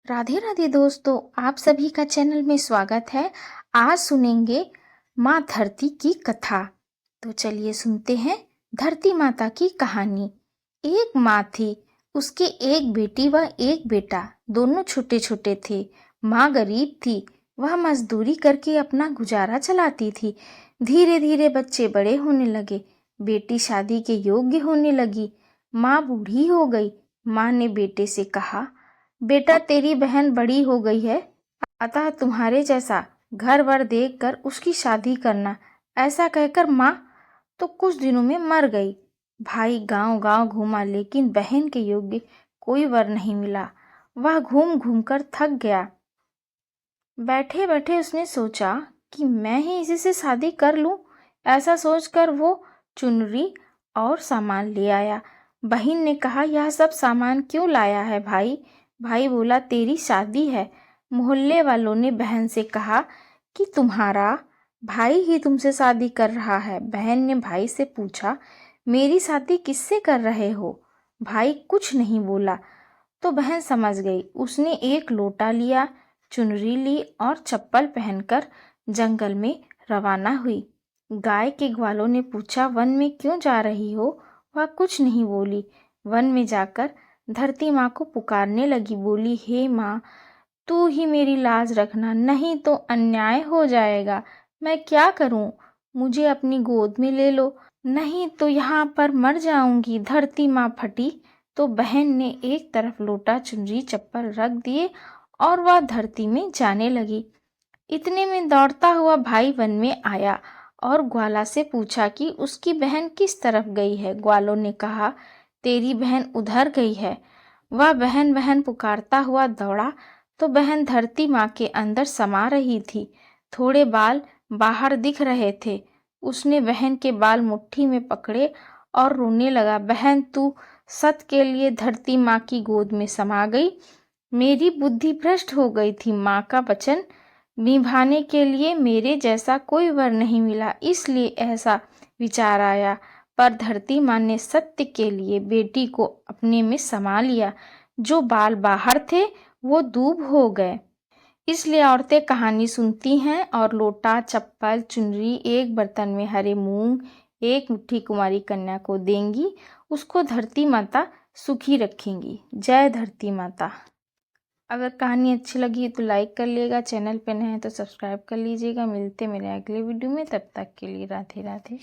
राधे राधे दोस्तों, आप सभी का चैनल में स्वागत है। आज सुनेंगे माँ धरती की कथा। तो चलिए सुनते हैं धरती माता की कहानी। एक माँ थी, उसके एक बेटी व एक बेटा, दोनों छोटे छोटे थे। माँ गरीब थी, वह मजदूरी करके अपना गुजारा चलाती थी। धीरे धीरे बच्चे बड़े होने लगे, बेटी शादी के योग्य होने लगी। माँ बूढ़ी हो गई। माँ ने बेटे से कहा, बेटा तेरी बहन बड़ी हो गई है, अतः तुम्हारे जैसा घर वर देख कर उसकी शादी करना। ऐसा कहकर माँ तो कुछ दिनों में मर गई। भाई गांव गांव घूमा, लेकिन बहन के योग्य कोई वर नहीं मिला। वह घूम घूम कर थक गया। बैठे बैठे उसने सोचा कि मैं ही इसी से शादी कर लूं। ऐसा सोचकर वो चुनरी और सामान ले आया। बहन ने कहा, यह सब सामान क्यों लाया है भाई? भाई बोला, तेरी शादी है। मोहल्ले वालों ने बहन से कहा कि तुम्हारा भाई ही तुमसे शादी कर रहा है। बहन ने भाई से पूछा, मेरी शादी किससे कर रहे हो? भाई कुछ नहीं बोला। तो बहन समझ गई। उसने एक लोटा लिया, चुनरी ली और चप्पल पहनकर जंगल में रवाना हुई। गाय के ग्वालों ने पूछा, वन में क्यों जा रही हो? वह कुछ नहीं बोली। वन में जाकर धरती माँ को पुकारने लगी। बोली, हे माँ, तू ही मेरी लाज रखना, नहीं तो अन्याय हो जाएगा। मैं क्या करूं? मुझे अपनी गोद में ले लो, नहीं तो यहाँ पर मर जाऊंगी। धरती माँ फटी तो बहन ने एक तरफ लोटा, चुनरी, चप्पल रख दिए और वह धरती में जाने लगी। इतने में दौड़ता हुआ भाई वन में आया और ग्वाला से पूछा कि उसकी बहन किस तरफ गई है। ग्वालों ने कहा, तेरी बहन उधर गई है। वह बहन बहन पुकारता हुआ दौड़ा तो बहन धरती माँ के अंदर समा रही थी। थोड़े बाल बाहर दिख रहे थे। उसने बहन के बाल मुट्ठी में पकड़े और रोने लगा। बहन, तू सत के लिए धरती माँ की गोद में समा गई। मेरी बुद्धि भ्रष्ट हो गई थी। माँ का वचन निभाने के लिए मेरे जैसा कोई वर नहीं मिला, इसलिए ऐसा विचार आया। पर धरती माँ ने सत्य के लिए बेटी को अपने में समा लिया। जो बाल बाहर थे वो दूब हो गए। इसलिए औरतें कहानी सुनती हैं और लोटा, चप्पल, चुनरी एक बर्तन में हरे मूंग एक मुट्ठी कुंवारी कन्या को देंगी। उसको धरती माता सुखी रखेंगी। जय धरती माता। अगर कहानी अच्छी लगी तो लाइक कर लिएगा, चैनल पे नए हैं तो सब्सक्राइब कर लीजिएगा। मिलते मेरे अगले वीडियो में, तब तक के लिए राधे राधे।